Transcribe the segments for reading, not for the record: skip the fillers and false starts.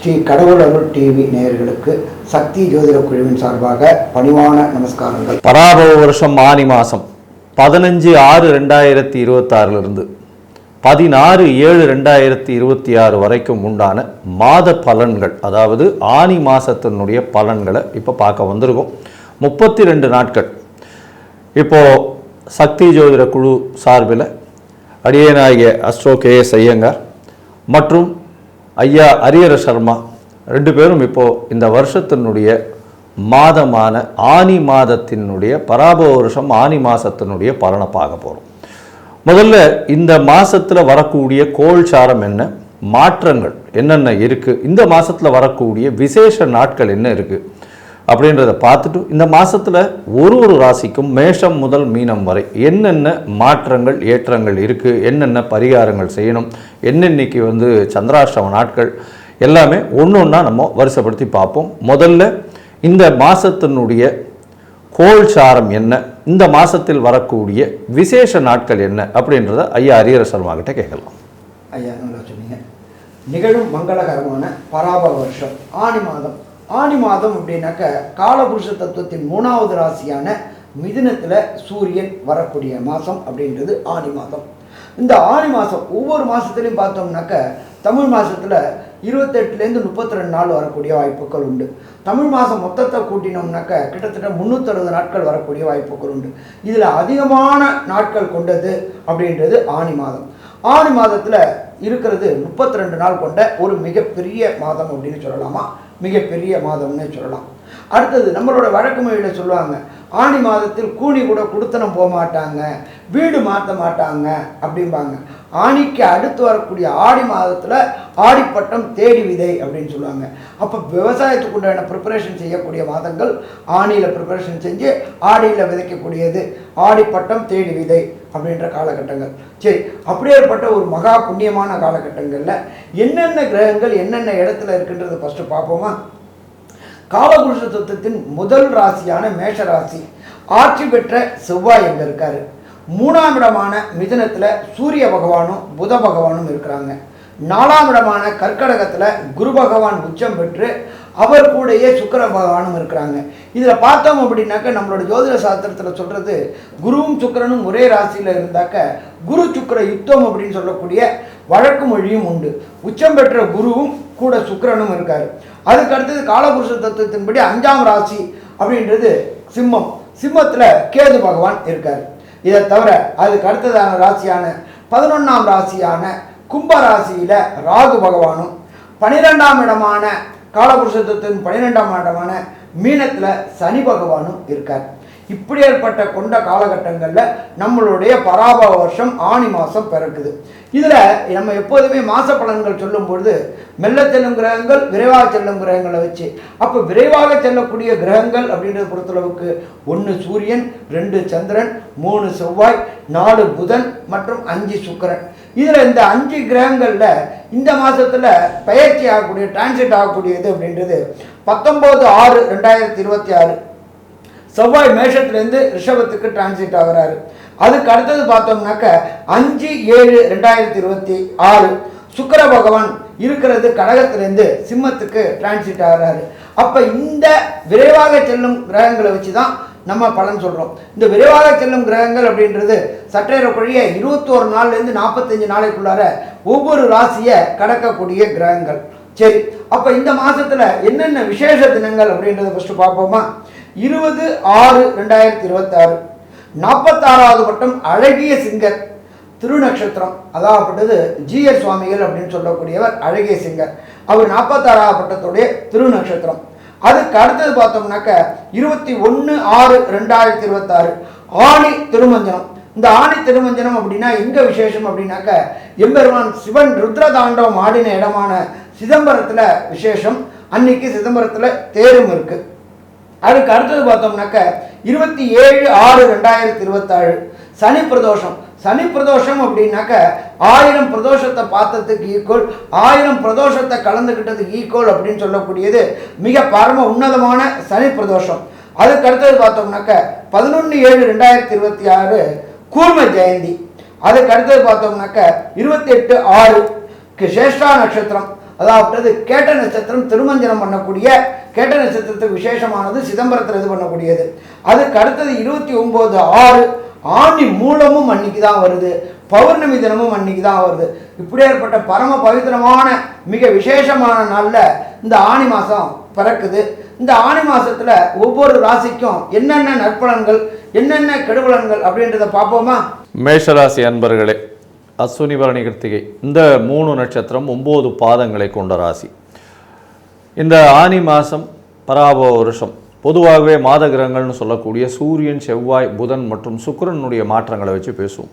ஸ்ரீ கடவுள் அருள் டிவி நேயர்களுக்கு சக்தி ஜோதிட குழுவின் சார்பாக பணிவான நமஸ்காரங்கள். பராபவ வருஷம் ஆனி மாதம் 15/6/2026 16/7/2026 வரைக்கும் உண்டான மாத பலன்கள், அதாவது ஆனி மாதத்தினுடைய பலன்களை இப்போ பார்க்க வந்திருக்கோம். 32 நாட்கள் இப்போது சக்தி ஜோதிட குழு சார்பில் அடியேனாகிய அஸ்ட்ரோ KS ஐயங்கார் மற்றும் ஐயா ஹரிஹர சர்மா 2 பேரும் இப்போது இந்த வருஷத்தினுடைய மாதமான ஆனி மாதத்தினுடைய பராபவ வருஷம் ஆனி மாதத்தினுடைய பலனை பார்க்க போகிறோம். முதல்ல இந்த மாதத்தில் வரக்கூடிய கோல்சாரம் என்ன, மாற்றங்கள் என்னென்ன இருக்குது, இந்த மாதத்தில் வரக்கூடிய விசேஷ நாட்கள் என்ன இருக்குது அப்படின்றத பார்த்துட்டு இந்த மாதத்தில் ஒரு ராசிக்கும் மேஷம் முதல் மீனம் வரை என்னென்ன மாற்றங்கள் ஏற்றங்கள் இருக்குது, என்னென்ன பரிகாரங்கள் செய்யணும், என்னென்னைக்கு சந்திராஷ்டம நாட்கள் எல்லாமே ஒன்று ஒன்றா நம்ம வரிசைப்படுத்தி பார்ப்போம். முதல்ல இந்த மாதத்தினுடைய கோல்சாரம் என்ன, இந்த மாதத்தில் வரக்கூடிய விசேஷ நாட்கள் என்ன அப்படின்றத ஐயா ஹரிஹர சர்மா கிட்ட கேட்கலாம். ஐயா நல்லா சொன்னீங்க. நிகழும் மங்களகரமான பராபவ வருஷம் ஆனி மாதம் அப்படின்னாக்க காலபுருஷ தத்துவத்தின் 3வது ராசியான மிதுனத்தில் சூரியன் வரக்கூடிய மாதம் அப்படின்றது ஆனி மாதம். இந்த ஆனி மாதம் ஒவ்வொரு மாதத்துலையும் பார்த்தோம்னாக்க தமிழ் மாதத்தில் 28லேருந்து 32 நாள் வரக்கூடிய வாய்ப்புகள் உண்டு. தமிழ் மாதம் மொத்தத்தை கூட்டினோம்னாக்க கிட்டத்தட்ட 360 நாட்கள் வரக்கூடிய வாய்ப்புகள் உண்டு. இதில் அதிகமான நாட்கள் கொண்டது அப்படின்றது ஆனி மாதம். ஆனி மாதத்தில் இருக்கிறது 32 நாள் கொண்ட ஒரு மிகப்பெரிய மாதம் அப்படின்னு சொல்லலாமா, மிகப்பெரிய மாதம்னு சொல்லலாம். அடுத்தது நம்மளோட வழக்கு மொழியில் சொல்லுவாங்க, ஆனி மாதத்தில் கூனி கூட குடுத்தனம் போக மாட்டாங்க, வீடு மாற்ற மாட்டாங்க அப்படிம்பாங்க. ஆனிக்கு அடுத்து வரக்கூடிய ஆடி மாதத்தில் ஆடிப்பட்டம் தேடி விதை அப்படின்னு சொல்லுவாங்க. அப்போ விவசாயத்துக்கு உண்டான ப்ரிப்பரேஷன் செய்யக்கூடிய மாதங்கள் ஆனியில் ப்ரிப்பரேஷன் செஞ்சு ஆடியில் விதைக்கக்கூடியது ஆடிப்பட்டம் தேடி விதை அப்படின்ற காலகட்டங்கள். சரி, அப்படியேற்பட்ட ஒரு மகா புண்ணியமான காலகட்டங்களில் என்னென்ன கிரகங்கள் என்னென்ன இடத்துல இருக்குன்றதை ஃபஸ்ட்டு பார்ப்போமா. காலபுருஷ தத்துவத்தின் முதல் ராசியான மேஷ ராசி ஆட்சி பெற்ற செவ்வாய் எங்கே இருக்காரு. 3ஆம் இடமான மிதுனத்தில் சூரிய பகவானும் புத பகவானும் இருக்கிறாங்க. 4ஆம் இடமான கர்க்கடகத்தில் குரு பகவான் உச்சம் பெற்று அவர் கூடயே சுக்கிர பகவானும் இருக்கிறாங்க. இதில் பார்த்தோம் அப்படின்னாக்க நம்மளோட ஜோதிட சாஸ்திரத்தில் சொல்கிறது, குருவும் சுக்கிரனும் ஒரே ராசியில் இருந்தாக்க குரு சுக்கிர யுத்தம் அப்படின்னு சொல்லக்கூடிய வழக்கு மொழியும் உண்டு. உச்சம் பெற்ற குருவும் கூட சுக்கிரனும் இருக்கார். அதுக்கு அடுத்தது காலபுருஷ தத்துவத்தின்படி 5ஆம் ராசி அப்படின்றது சிம்மம். சிம்மத்தில் கேது பகவான் இருக்கார். இதை தவிர அதுக்கு அடுத்ததான ராசியான 11ஆம் ராசியான கும்ப ராசியில் ராகு பகவானும் 12ஆம் இடமான காலபுருஷத்தின் 12ஆம் இடமான மீனத்தில் சனி பகவானும் இருக்கார். இப்படி ஏற்பட்ட கொண்ட காலகட்டங்களில் நம்மளுடைய பராபவ வருஷம் ஆனி மாதம் பிறக்குது. இதில் நம்ம எப்போதுமே மாத பலன்கள் சொல்லும் பொழுது மெல்ல செல்லும் கிரகங்கள், விரைவாக செல்லும் கிரகங்களை வச்சு, அப்போ விரைவாக செல்லக்கூடிய கிரகங்கள் அப்படின்றத பொறுத்தளவுக்கு 1 சூரியன், 2 சந்திரன், 3 செவ்வாய், 4 புதன் மற்றும் 5 சுக்கிரன். இதில் இந்த 5 கிரகங்களில் இந்த மாதத்தில் பயிற்சி ஆகக்கூடிய டிரான்சிட் ஆகக்கூடியது அப்படின்றது 19/6/2026 செவ்வாய் மேஷத்துலேருந்து ரிஷபத்துக்கு டிரான்சிட் ஆகிறாரு. அதுக்கு அடுத்தது பார்த்தோம்னாக்க 5/7/2026 சுக்கிர பகவான் இருக்கிறது கடகத்திலேருந்து சிம்மத்துக்கு டிரான்சிட் ஆகிறாரு. அப்போ இந்த விரைவாக செல்லும் கிரகங்களை வச்சு தான் நம்ம பலன் சொல்கிறோம். இந்த விரைவாக செல்லும் கிரகங்கள் அப்படின்றது சற்றேறக்குரிய 21 நாள்லேருந்து 45 நாளைக்குள்ளார ஒவ்வொரு ராசியை கடக்கக்கூடிய கிரகங்கள். சரி, அப்போ இந்த மாதத்தில் என்னென்ன விசேஷ தினங்கள் அப்படின்றத ஃபஸ்ட்டு பார்ப்போமா. 20/6/2026 46வது பட்டம் அழகிய சிங்கர் திருநக்ஷத்திரம், அதாகப்பட்டது GS சுவாமிகள் அப்படின்னு சொல்லக்கூடியவர் அழகிய சிங்கர். அவர் 46வது பட்டத்துடைய திருநக்ஷத்திரம். அதுக்கு அடுத்தது பார்த்தோம்னாக்க 21/6/2026 ஆணி திருமஞ்சனம். இந்த ஆணி திருமஞ்சனம் அப்படின்னா எங்க விசேஷம் அப்படின்னாக்க எம்பெருமான் சிவன் ருத்ர தாண்டவம் ஆடின இடமான சிதம்பரத்தில் விசேஷம். அன்னைக்கு சிதம்பரத்தில் தேரும் இருக்கு. அதுக்கு அடுத்தது பார்த்தோம்னாக்க 27/6/2027 சனி பிரதோஷம். சனி பிரதோஷம் அப்படின்னாக்க 1000 பிரதோஷத்தை பார்த்ததுக்கு ஈக்குவல், 1000 பிரதோஷத்தை கலந்துக்கிட்டதுக்கு ஈக்குவல் அப்படின்னு சொல்லக்கூடியது மிக பரம உன்னதமான சனி பிரதோஷம். அதுக்கு அடுத்தது பார்த்தோம்னாக்க 11/7/2026 கூர்ம ஜெயந்தி. அதுக்கு அடுத்தது பார்த்தோம்னாக்க 28/6 சேஷ்டா நட்சத்திரம், அதாவது கேட்ட நட்சத்திரம் திருமஞ்சனம் பண்ணக்கூடிய கேட்ட நட்சத்திரத்துக்கு விசேஷமானது சிதம்பரத்தில் இது பண்ணக்கூடியது. அதுக்கு அடுத்தது 29/6 ஆணி மூலமும் அன்னைக்கு தான் வருது, பௌர்ணமி தினமும் அன்னைக்கு தான் வருது. இப்படி ஏற்பட்ட பரம பவித்திரமான மிக விசேஷமான நாளில் இந்த ஆணி மாதம் பிறக்குது. இந்த ஆணி மாதத்தில் ஒவ்வொரு ராசிக்கும் என்னென்ன நற்பலன்கள் என்னென்ன கெடுபலன்கள் அப்படின்றத பார்ப்போமா? மேஷராசி அன்பர்களே, அஸ்வினி பரணி கிருத்திகை இந்த 3 நட்சத்திரம் 9 பாதங்களை கொண்ட ராசி. இந்த ஆனி மாதம் பராபவ வருஷம் பொதுவாகவே மாத கிரகங்கள்னு சொல்லக்கூடிய சூரியன், செவ்வாய், புதன் மற்றும் சுக்கிரனுடைய மாற்றங்களை வச்சு பேசுவோம்.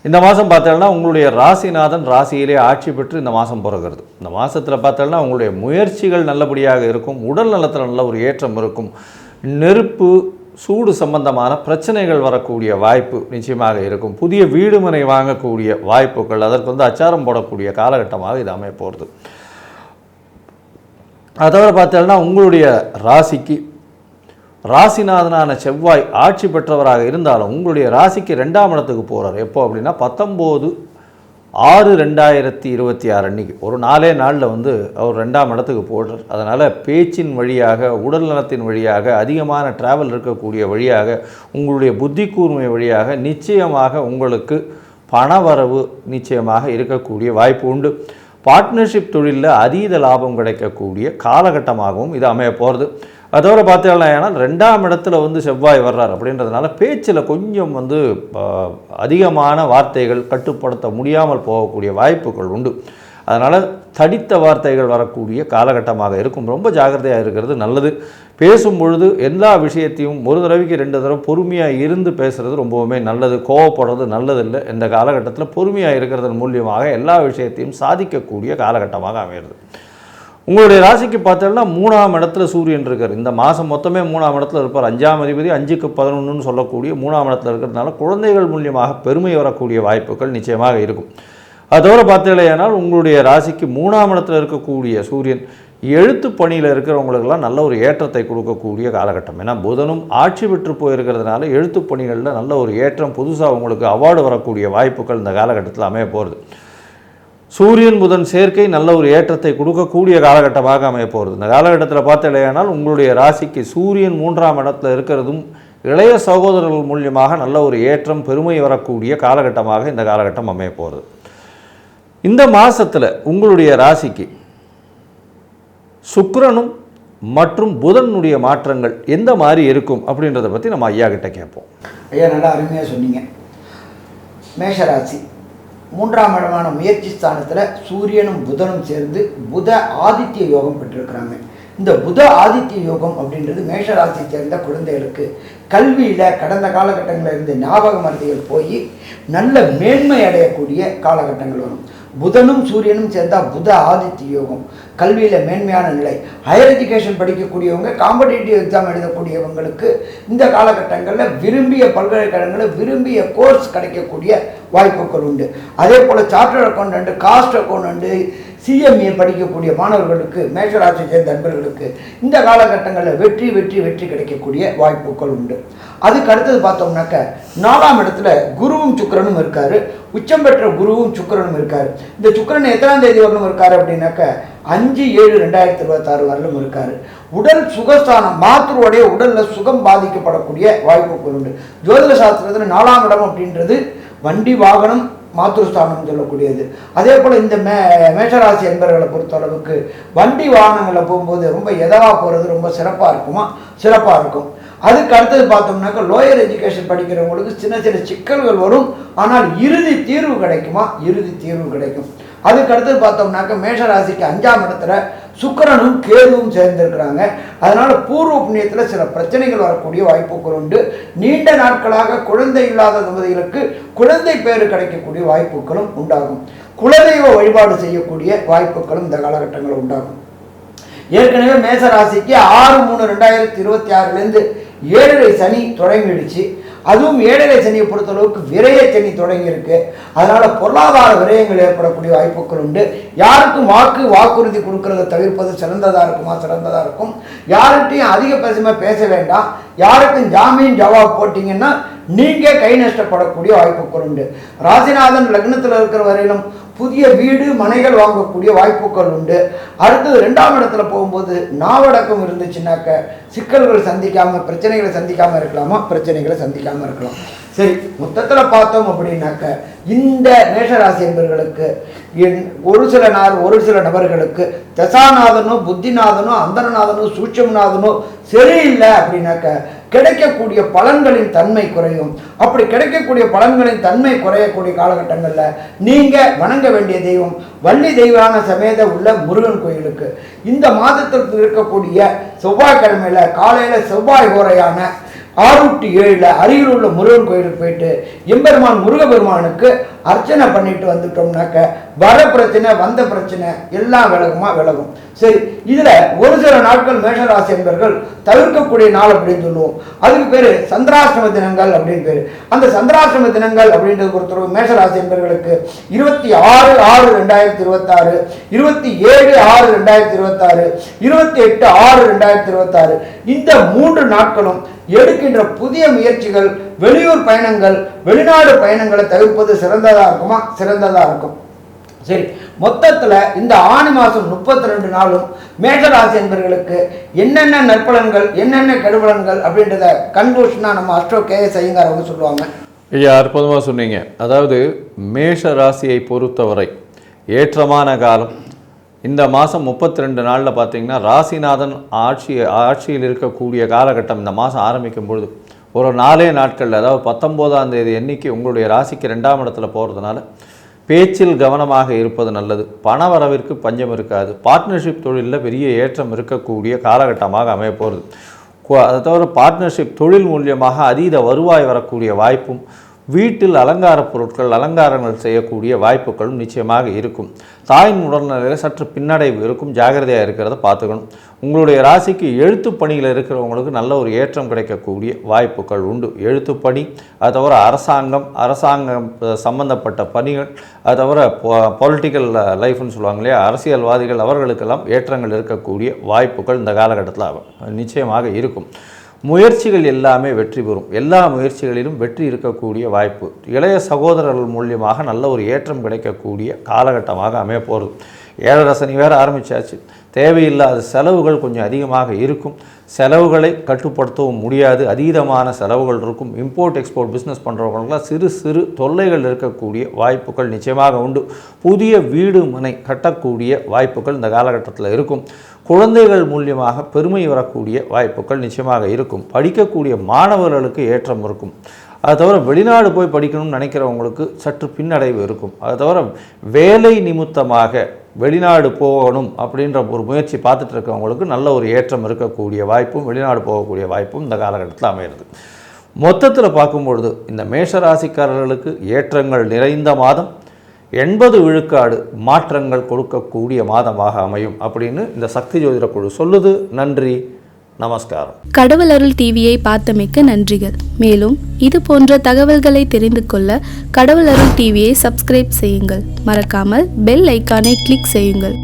இந்த மாதம் பார்த்தோம்னா உங்களுடைய ராசிநாதன் ராசியிலே ஆட்சி பெற்று இந்த மாதம் பிறகுறது. இந்த மாதத்தில் பார்த்தோம்னா உங்களுடைய முயற்சிகள் நல்லபடியாக இருக்கும், உடல் நலத்தில் நல்ல ஒரு ஏற்றம் இருக்கும், நெருப்பு சூடு சம்பந்தமான பிரச்சனைகள் வரக்கூடிய வாய்ப்பு நிச்சயமாக இருக்கும், புதிய வீடுமனை வாங்கக்கூடிய வாய்ப்புகள், அதற்கு அச்சாரம் போடக்கூடிய காலகட்டமாக இது அமைய போகிறது. அதோட பார்த்தோம்னா உங்களுடைய ராசிக்கு ராசிநாதனான செவ்வாய் ஆட்சி பெற்றவராக இருந்தாலும் உங்களுடைய ராசிக்கு 2ஆம் இடத்துக்கு போகிறார். எப்போ அப்படின்னா 19/6/2026 அன்னைக்கு ஒரு 4 நாளில் அவர் 2ஆம் இடத்துக்கு போடுறார். அதனால் பேச்சின் வழியாக, உடல் நலத்தின் வழியாக, அதிகமான டிராவல் இருக்கக்கூடிய வழியாக, உங்களுடைய புத்தி கூர்மை வழியாக நிச்சயமாக உங்களுக்கு பணவரவு நிச்சயமாக இருக்கக்கூடிய வாய்ப்பு உண்டு. பார்ட்னர்ஷிப் தொழிலில் அதீத லாபம் கிடைக்கக்கூடிய காலகட்டமாகவும் இது அமைய போகிறது. அதோடு பார்த்தீங்கன்னா 2ஆம் இடத்துல செவ்வாய் வர்றார் அப்படின்றதுனால பேச்சில் கொஞ்சம் அதிகமான வார்த்தைகள் கட்டுப்படுத்த முடியாமல் போகக்கூடிய வாய்ப்புகள் உண்டு. அதனால் தடித்த வார்த்தைகள் வரக்கூடிய காலகட்டமாக இருக்கும். ரொம்ப ஜாக்கிரதையாக இருக்கிறது நல்லது. பேசும் பொழுது எல்லா விஷயத்தையும் ஒரு தடவைக்கு 2 தடவை பொறுமையாக இருந்து பேசுகிறது ரொம்பவுமே நல்லது. கோவப்படுறது நல்லதில்லை. இந்த காலகட்டத்தில் பொறுமையாக இருக்கிறதன் மூலியமாக எல்லா விஷயத்தையும் சாதிக்கக்கூடிய காலகட்டமாக அமைகிறது. உங்களுடைய ராசிக்கு பார்த்தோம்னா 3ஆம் இடத்துல சூரியன் இருக்கார். இந்த மாதம் மொத்தமே 3ஆம் இடத்துல இருப்பார். 5ஆம் அதிபதி 5க்கு 11ன்னு சொல்லக்கூடிய 3ஆம் இடத்துல இருக்கிறதுனால குழந்தைகள் மூலியமாக பெருமை வரக்கூடிய வாய்ப்புகள் நிச்சயமாக இருக்கும். அதோடு பார்த்தீங்கன்னா உங்களுடைய ராசிக்கு 3ஆம் இடத்துல இருக்கக்கூடிய சூரியன் எழுத்து பணியில் இருக்கிறவங்களுக்கெல்லாம் நல்ல ஒரு ஏற்றத்தை கொடுக்கக்கூடிய காலகட்டம். ஏன்னா புதனும் ஆட்சி பெற்று போயிருக்கிறதுனால எழுத்து பணிகளில் நல்ல ஒரு ஏற்றம், புதுசாக உங்களுக்கு அவார்டு வரக்கூடிய வாய்ப்புகள் இந்த காலகட்டத்தில் அமைய போகிறது. சூரியன் புதன் சேர்க்கை நல்ல ஒரு ஏற்றத்தை கொடுக்கக்கூடிய காலகட்டமாக அமைய போகிறது. இந்த காலகட்டத்தில் பார்த்தீங்கன்னா உங்களுடைய ராசிக்கு சூரியன் 3ஆம் இடத்துல இருக்கிறதும் இளைய சகோதரர்கள் மூலியமாக நல்ல ஒரு ஏற்றம், பெருமை வரக்கூடிய காலகட்டமாக இந்த காலகட்டம் அமைய போகிறது. இந்த மாதத்தில் உங்களுடைய ராசிக்கு சுக்கிரனும் மற்றும் புதனுடைய மாற்றங்கள் எந்த மாதிரி இருக்கும் அப்படின்றத பற்றி நம்ம ஐயா கிட்ட கேட்போம். ஐயா நல்லா அருமையாக சொன்னீங்க. மேஷராசி 3ஆம் இடமான முயற்சி ஸ்தானத்தில் சூரியனும் புதனும் சேர்ந்து புத ஆதித்ய யோகம் பெற்றிருக்கிறாங்க. இந்த புத ஆதித்ய யோகம் அப்படின்றது மேஷராசியை சேர்ந்த குழந்தைகளுக்கு கல்வியில் கடந்த காலகட்டங்களில் இருந்து ஞாபக மருதிகள் போய் நல்ல மேன்மை அடையக்கூடிய காலகட்டங்கள் வரும். புதனும் சூரியனும் சேர்ந்தால் புத ஆதித்ய யோகம், கல்வியில் மேன்மையான நிலை. ஹையர் எஜுகேஷன் படிக்கக்கூடியவங்க, காம்படிட்டிவ் எக்ஸாம் எழுதக்கூடியவங்களுக்கு இந்த காலகட்டங்களில் விரும்பிய பல்கலைக்கழகங்களில் விரும்பிய கோர்ஸ் கிடைக்கக்கூடிய வாய்ப்புகள் உண்டு. அதே போல் chartered accountant, cost accountant, CMA படிக்கக்கூடிய மாணவர்களுக்கு, மேஷராசியை சேர்ந்த நண்பர்களுக்கு இந்த காலகட்டங்களில் வெற்றி வெற்றி வெற்றி கிடைக்கக்கூடிய வாய்ப்புகள் உண்டு. அதுக்கு அடுத்தது பார்த்தோம்னாக்க 4ஆம் இடத்துல குருவும் சுக்கிரனும் இருக்காரு. உச்சம் பெற்ற குருவும் சுக்கிரனும் இருக்காரு. இந்த சுக்கிரன் எத்தனாம் தேதி வரலும் இருக்காரு அப்படின்னாக்க 5/7/2026 வரலும் இருக்காரு. உடல் சுகஸ்தானம், மாத்திருடைய உடலில் சுகம் பாதிக்கப்படக்கூடிய வாய்ப்புகள் உண்டு. ஜோதிட சாஸ்திரத்தில் 4ஆம் இடம் அப்படின்றது வண்டி வாகனம் மாத்திருஸ்தானம் சொல்லக்கூடியது. அதே போல் இந்த மேஷராசி என்பவர்களை பொறுத்தளவுக்கு வண்டி வாகனங்களில் போகும்போது ரொம்ப எதவாக போகிறது ரொம்ப சிறப்பாக இருக்குமா, சிறப்பாக இருக்கும். அதுக்கு அடுத்தது பார்த்தோம்னாக்கா லோயர் எஜுகேஷன் படிக்கிறவங்களுக்கு சின்ன சின்ன சிக்கல்கள் வரும், ஆனால் இறுதி தீர்வு கிடைக்குமா, இறுதி தீர்வு கிடைக்கும். அதுக்கு அடுத்தது பார்த்தோம்னாக்க மேஷராசிக்கு 5ஆம் இடத்துல சுக்கிரனும் கேதுவும் சேர்ந்திருக்கிறாங்க. அதனால பூர்வ புண்ணியத்தில் சில பிரச்சனைகள் வரக்கூடிய வாய்ப்புகள் உண்டு. நீண்ட நாட்களாக குழந்தை இல்லாத தம்பதிகளுக்கு குழந்தை பேறு கிடைக்கக்கூடிய வாய்ப்புகளும் உண்டாகும். குலதெய்வ வழிபாடு செய்யக்கூடிய வாய்ப்புகளும் இந்த காலகட்டங்களில் உண்டாகும். ஏற்கனவே மேசராசிக்கு 6/3/2026 7 சனி தொடங்கிடுச்சு. அதுவும் 7 சனியை பொறுத்தளவுக்கு விரய சனி தொடங்கியிருக்கு. அதனால பொருளாதார விரயங்கள் ஏற்படக்கூடிய வாய்ப்புகள் உண்டு. யாருக்கும் வாக்குறுதி கொடுக்கறத தவிர்ப்பது சிறந்ததாக இருக்குமா, சிறந்ததாக இருக்கும். யார்கிட்டையும் அதிக பசுமையாக பேச வேண்டாம். யாருக்கும் ஜாமீன் ஜவாப் போட்டிங்கன்னா நீங்கள் கை நஷ்டப்படக்கூடிய வாய்ப்புகள் உண்டு. ராசிநாதன் லக்னத்தில் இருக்கிற வரையிலும் புதிய வீடு மனைகள் வாங்கக்கூடிய வாய்ப்புகள் உண்டு. அடுத்தது 2ஆம் இடத்துல போகும்போது நாவடக்கம் இருந்துச்சுன்னாக்க சிக்கல்கள் சந்திக்காம பிரச்சனைகளை சந்திக்காம இருக்கலாமா, பிரச்சனைகளை சந்திக்காம இருக்கலாம். சரி, மொத்தத்தில் பார்த்தோம் அப்படின்னாக்க இந்த மேஷராசி என்பவர்களுக்கு ஒரு சில நபர்களுக்கு தசாநாதனோ புத்திநாதனோ அந்தரநாதனோ சூட்சமநாதனோ சரியில்லை அப்படின்னாக்க கிடைக்கக்கூடிய பலன்களின் தன்மை குறையும். அப்படி கிடைக்கக்கூடிய பலன்களின் தன்மை குறையக்கூடிய காலகட்டங்களில் நீங்கள் வணங்க வேண்டிய தெய்வம் வள்ளி தெய்வான சமேத உள்ள முருகன் கோயிலுக்கு இந்த மாதத்திற்கு இருக்கக்கூடிய செவ்வாய்க்கிழமையில் காலையில் செவ்வாய் ஹோரையான 6 to 7 அருகில் உள்ள முருகன் கோயிலுக்கு போயிட்டு எம்பெருமான் முருகபெருமானுக்கு அர்ச்சனை பண்ணிட்டு வந்துட்டோம்னாக்க வர பிரச்சனை வந்த பிரச்சனை எல்லாம் விலகும். சரி, இதில் ஒரு சில நாட்கள் மேஷராசி என்பவர்கள் தவிர்க்கக்கூடிய நாள் அப்படின்னு சொல்லுவோம். அதுக்கு பேர் சந்திராஷ்டம தினங்கள் அப்படின்னு பேர். அந்த சந்திராஷ்டம தினங்கள் அப்படின்றது பொறுத்தவரை மேஷராசி என்பவர்களுக்கு 26/6/2026, 27/6/2026, 28/6/2026 இந்த 3 நாட்களும் எடுக்கின்ற புதிய முயற்சிகள், வெளியூர் பயணங்கள், வெளிநாடு பயணங்களை தவிர்ப்பது சிறந்ததாக இருக்குமா? சிறந்ததாக இருக்கும். சரி, மொத்தத்தில் இந்த ஆணி மாதம் 32 நாளும் மேஷராசி என்பவர்களுக்கு என்னென்ன நற்பலன்கள் என்னென்ன கெடுபலன்கள் அப்படின்றத கன்க்ளூஷனாக நம்ம அஸ்ட்ரோ கேஎஸ் ஐயங்கார் அவங்க சொல்லுவாங்க. ஐயா, அற்புதமாக சொன்னீங்க. அதாவது மேஷ ராசியை பொறுத்தவரை ஏற்றமான காலம் இந்த மாதம் 32 நாளில் பார்த்தீங்கன்னா ராசிநாதன் ஆட்சியில் இருக்கக்கூடிய காலகட்டம். இந்த மாதம் ஆரம்பிக்கும் பொழுது ஒரு 4 நாட்களில், அதாவது 19ஆம் தேதி அன்னைக்கு உங்களுடைய ராசிக்கு 2ஆம் இடத்துல போகிறதுனால பேச்சில் கவனமாக இருப்பது நல்லது. பண வரவிற்கு பஞ்சம் இருக்காது. பார்ட்னர்ஷிப் தொழிலில் பெரிய ஏற்றம் இருக்கக்கூடிய காலகட்டமாக அமைய போகிறது. அதை தவிர பார்ட்னர்ஷிப் தொழில் மூலியமாக அதீத வருவாய் வரக்கூடிய வாய்ப்பும், வீட்டில் அலங்கார பொருட்கள் அலங்காரங்கள் செய்யக்கூடிய வாய்ப்புகளும் நிச்சயமாக இருக்கும். தாயின் உடல்நிலையில் சற்று பின்னடைவு இருக்கும், ஜாகிரதையாக இருக்கிறத பார்த்துக்கணும். உங்களுடைய ராசிக்கு எழுத்து பணியில் இருக்கிறவங்களுக்கு நல்ல ஒரு ஏற்றம் கிடைக்கக்கூடிய வாய்ப்புகள் உண்டு. எழுத்துப்பணி, அது தவிர அரசாங்கம் சம்பந்தப்பட்ட பணிகள், அது தவிர பொலிட்டிக்கல் லைஃப்னு சொல்லுவாங்க இல்லையா, அரசியல்வாதிகள், அவர்களுக்கெல்லாம் ஏற்றங்கள் இருக்கக்கூடிய வாய்ப்புகள் இந்த காலகட்டத்தில் நிச்சயமாக இருக்கும். முயற்சிகள் எல்லாமே வெற்றி பெறும். எல்லா முயற்சிகளிலும் வெற்றி இருக்கக்கூடிய வாய்ப்பு. இளைய சகோதரர்கள் மூலியமாக நல்ல ஒரு ஏற்றம் கிடைக்கக்கூடிய காலகட்டமாக அமைய போகிறது. 7 சனி வேறு ஆரம்பித்தாச்சு. தேவையில்லாத செலவுகள் கொஞ்சம் அதிகமாக இருக்கும். செலவுகளை கட்டுப்படுத்தவும் முடியாது. அதீதமான செலவுகள் இருக்கும். இம்போர்ட் எக்ஸ்போர்ட் பிஸ்னஸ் பண்ணுறவங்களுக்குலாம் சிறு தொல்லைகள் இருக்கக்கூடிய வாய்ப்புகள் நிச்சயமாக உண்டு. புதிய வீடு மனை கட்டக்கூடிய வாய்ப்புகள் இந்த காலகட்டத்தில் இருக்கும். குழந்தைகள் மூலியமாக பெருமை வரக்கூடிய வாய்ப்புகள் நிச்சயமாக இருக்கும். படிக்கக்கூடிய மாணவர்களுக்கு ஏற்றம் இருக்கும். அது தவிர வெளிநாடு போய் படிக்கணும்னு நினைக்கிறவங்களுக்கு சற்று பின்னடைவு இருக்கும். அது தவிர வேலை நிமித்தமாக வெளிநாடு போகணும் அப்படின்ற ஒரு முயற்சி பார்த்துட்டு இருக்கவங்களுக்கு நல்ல ஒரு ஏற்றம் இருக்கக்கூடிய வாய்ப்பும், வெளிநாடு போகக்கூடிய வாய்ப்பும் இந்த காலகட்டத்தில் அமைகிறது. மொத்தத்தில் பார்க்கும்பொழுது இந்த மேஷராசிக்காரர்களுக்கு ஏற்றங்கள் நிறைந்த மாதம், 80 விழுக்காடு மாற்றங்கள் கொடுக்கக்கூடிய மாதமாக அமையும் அப்படின்னு இந்த சக்தி ஜோதிட குழு சொல்லுது. நன்றி, நமஸ்காரம். கடவுள் அருள் டிவியை பார்த்தமைக்கு நன்றிகள். மேலும் இது போன்ற தகவல்களை தெரிந்து கொள்ள கடவுள் அருள் டிவியை சப்ஸ்கிரைப் செய்யுங்கள். மறக்காமல் பெல் ஐக்கானை கிளிக் செய்யுங்கள்.